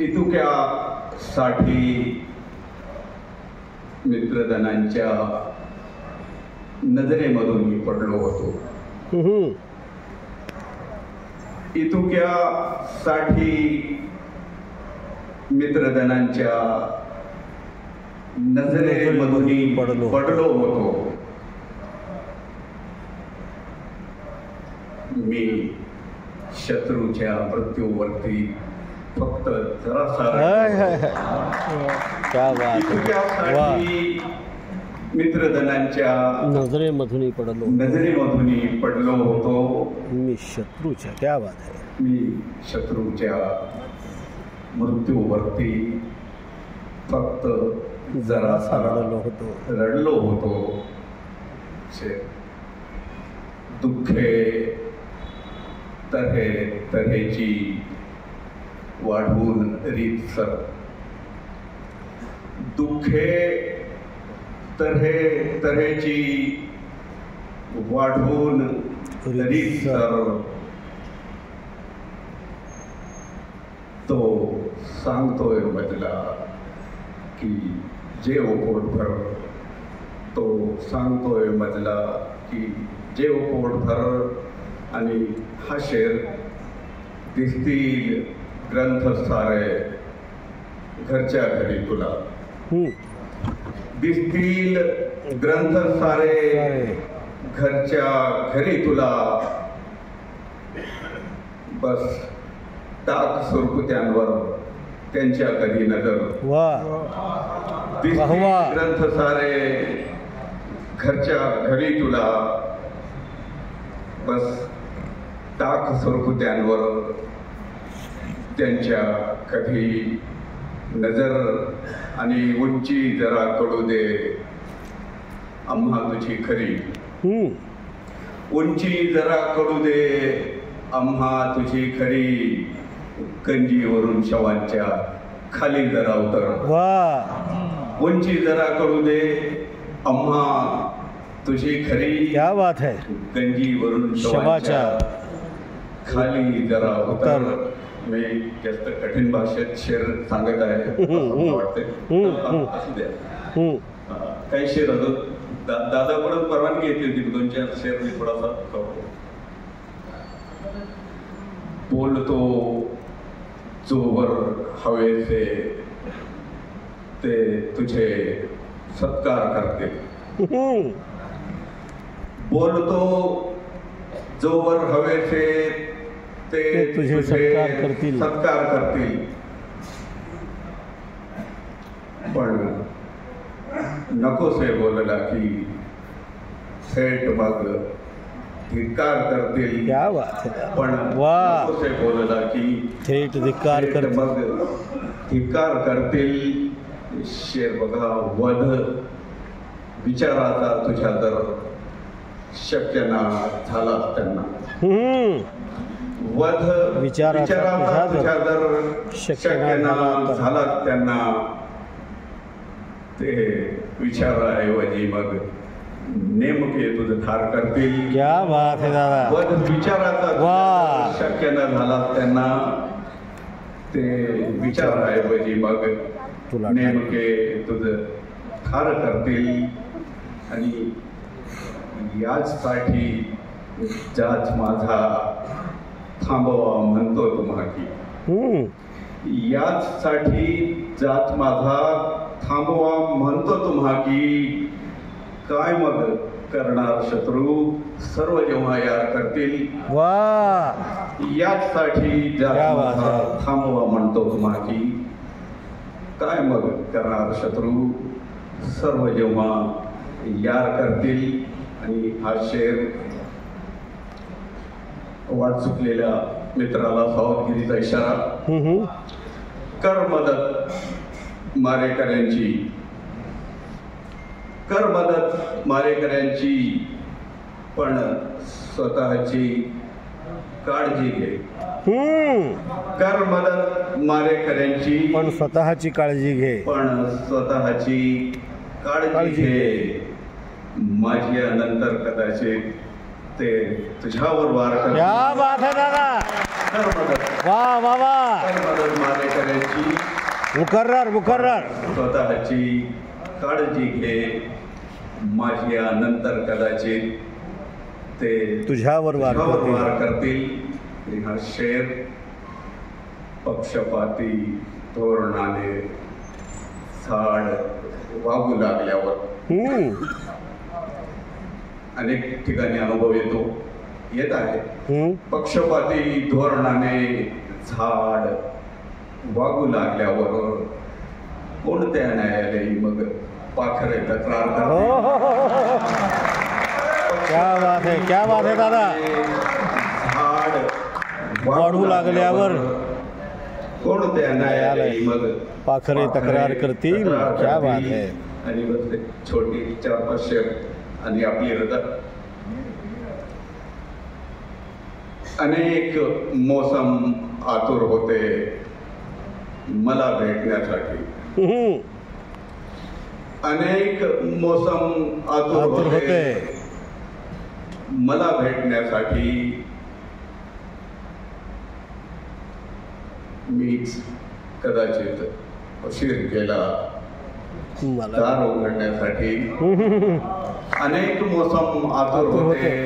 इतुक्यासाठी मित्रजनांच्या नजरेमधून मी पडलो होतो. इतुक्यासाठी मित्रजनांच्या नजरेमधून पडलो होतो. मी शत्रूच्या मृत्यूवरती फक्त जरासा मित्रजनांच्या नजरेमधून पडलो होतो. मी शत्रूच्या क्या बात है. मी शत्रूच्या मृत्यूवरती फक्त जरासा रडलो होतो. दुःखे तऱ्हेची वाढवून रीतसर, दुःखे तऱ्हेची वाढवून रीतसर, तो सांगतोय मजला की जेव पोटभर, तो सांगतोय मजला की जेव पोटभर. आणि हा शेर दिसतील ग्रंथ सारे घरच्या घरी तुला, दिसतील ग्रंथ सारे घरच्या घरी तुला, बस टाक सुरकुत्यांवर त्यांच्या कधी नजर. दिसतील ग्रंथ सारे घरच्या घरी तुला, बस टाक सुरकुत्यांवर त्यांच्या कधी नजर. आणि उंची जरा कडू दे आम्हा तुझी खरी, उंची जरा कडू दे आम्हा तुझी खरी. गंजीवरून शवांच्या खाली जरा उतर, उंची जरा कडू दे आम्हा तुझी खरी. क्या बात है. गंजीवरून शवांच्या खाली जरा उतर. मी जास्त कठीण भाषेत शेर सांगत आहे वाटते. असू द्या, काही शेर दादाकडून परवानगी घेतली होती, 2-4 शेर मी थोडासा बोलतो. जोवर हवेचे ते तुझे सत्कार करते, बोलतो जोवर हवेचे ते तुझे सत्कार करतील. पण नकोसे बोलला की थेट मग धिक्कार करतील. क्या बात है. पण नकोसे बोलला की थेट धिक्कार करतील, मग धिक्कार करतील. शेर बघा, वध विचाराचा तुझ्या दर शक्य ना झाला त्यांना, वध विचाराचा तुझ्या दर शक्य ना झाला त्यांना. ते विचाराऐवजी मग नेमके तुझं ठार करतील. क्या बात है दादा. वध विचाराचा शक्य न झाला त्यांना, ते विचाराऐवजी मग नेमके तुझं ठार करतील. आणि याचसाठी जाच माझा थांबवा म्हणतो तुम्हा की, याचसाठी जाच माझा थांबवा म्हणतो तुम्हा की. काय मग करणार शत्रू सर्व जेव्हा यार करतील. याचसाठी जाच माझा थांबवा म्हणतो तुम्हा की. काय मग करणार शत्रू सर्व जेव्हा यार करतील. आणि हा शेर वाट चुकलेल्या मित्राला सावधगिरीचा इशारा. कर मदत मारेकऱ्यांची, कर मदत मारेकऱ्यांची, पण स्वतःची काळजी घे. कर मदत मारेकऱ्यांची, पण स्वतःची काळजी घे. पण स्वतःची काळजी घे. माझ्या नंतर कदाचित ते तुझ्यावर वार करतील. क्या बात है दादा. कर मदत, वाह वाह वाह. कर मदत मारेकऱ्यांची, मुकर्रर स्वतःची काळजी घे, माझी नंतर कदाचित ते तुझ्यावर वार करतील. वार करतील. हा शेर पक्षपाती धोरणाने झाड वागू लागल्यावर अनेक ठिकाणी अनुभव येत आहे. पक्षपाती धोरणाने झाड वागू लागल्यावर कोणत्या न्यायालयी मग पाखरे तक्रार करते. क्या बात है दादा. झाड वाढू लागल्यावर कोणत्या न्यायालयी मग पाखरे तक्रार करतील. क्या बात है. आणि बस एक छोटी 4-5 शेर आणि आपली रजा. अनेक मोसम आतुर होते मला भेटण्यासाठी. अनेक मोसम आतुर होते मला भेटण्यासाठी. मीच कदाचित उशीर केला दार उघडण्यासाठी. अनेक मोसम आतुर होते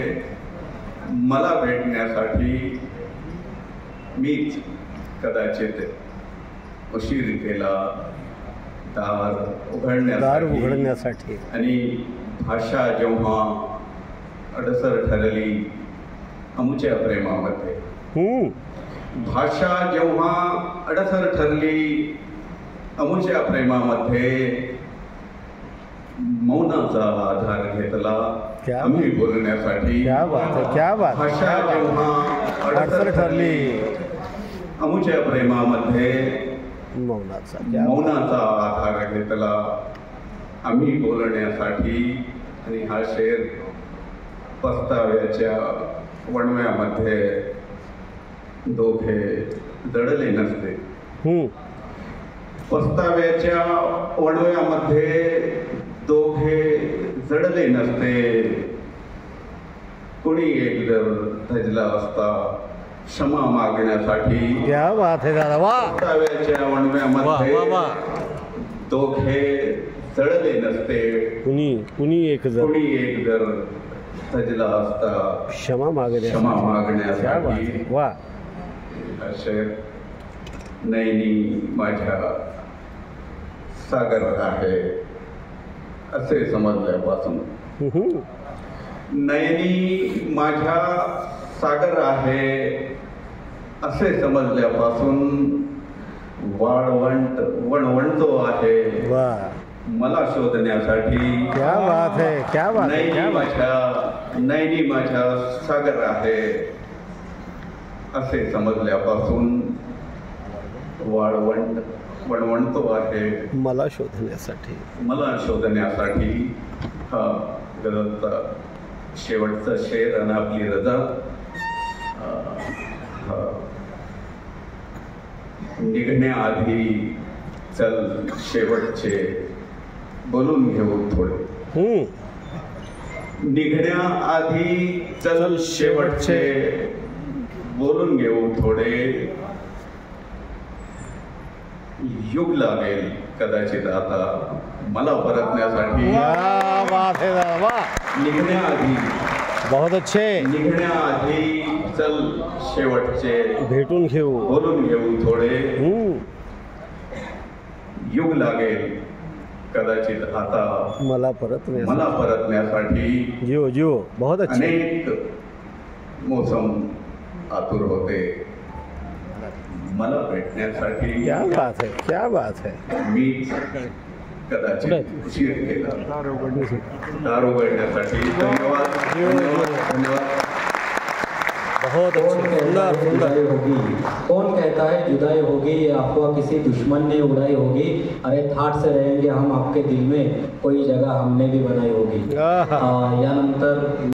मला भेटण्यासाठी. मीच कदाचित उशीर केला दार उघडण्यासाठी. आणि भाषा जेव्हा अडसर ठरली अमुच्या प्रेमामध्ये. भाषा जेव्हा अडसर ठरली अमुच्या प्रेमामध्ये. मौनाचा आधार घेतला आम्ही बोलण्यासाठी. भाषा जेव्हा अडसर ठरली अमुच्या प्रेमामध्ये. मौनाचा आधार घेतला आम्ही बोलण्यासाठी. आणि हा शेर पस्ताव्याच्या वणव्यामध्ये दोघे जडले नसते. पस्ताव्याच्या वणव्यामध्ये दोघे जडले नसते. कुणी एक जर धजला असता क्षमा मागण्यासाठी. क्या बात है दादा. वाह. पस्ताव्याच्या वणव्यामध्ये दोघे जडले नसते. कुणी एक जर धजला असता क्षमा मागण्यासाठी. वा. शेर नैनी माझ्या सागर आहे असे समजल्यापासून. नयनी माझ्या सागर आहे असे समजल्यापासून वणवणतो आहे मला शोधण्यासाठी. क्या बात है. नैनी माझ्या सागर आहे असे समजल्यापासून वणवणतो आहे मला शोधण्यासाठी. हा गझलचा शेवटचा शेर आणि आपली रजा. निघण्याआधी चल शेवटचे बोलून घेऊ थोडे. निघण्याआधी चल शेवटचे बोलून घेऊ थोडे. युग लागेल कदाचित आता मला परतण्यासाठी. निघण्याआधी बहुत अच्छे. निघण्याआधी चल शेवटचे भेटून घेऊ बोलून घेऊ थोडे. युग लागेल कदाचित आता मला परतण्यासाठी. जिओ बहुत अच्छे. अनेक मोसम आतुर होते मला भेटण्यासाठी. क्या बात है. मी कदाचित उशीर केला दार उघडण्यासाठी. धन्यवाद. बहुत सुंदर. कौन कहता है जुदाई होगी, ये अफवाह किसी दुश्मन ने उड़ाई होगी. अरे ठाट से रहेंगे हम आपके दिल में, कोई जगह हमने भी बनाई होगी. यानंतर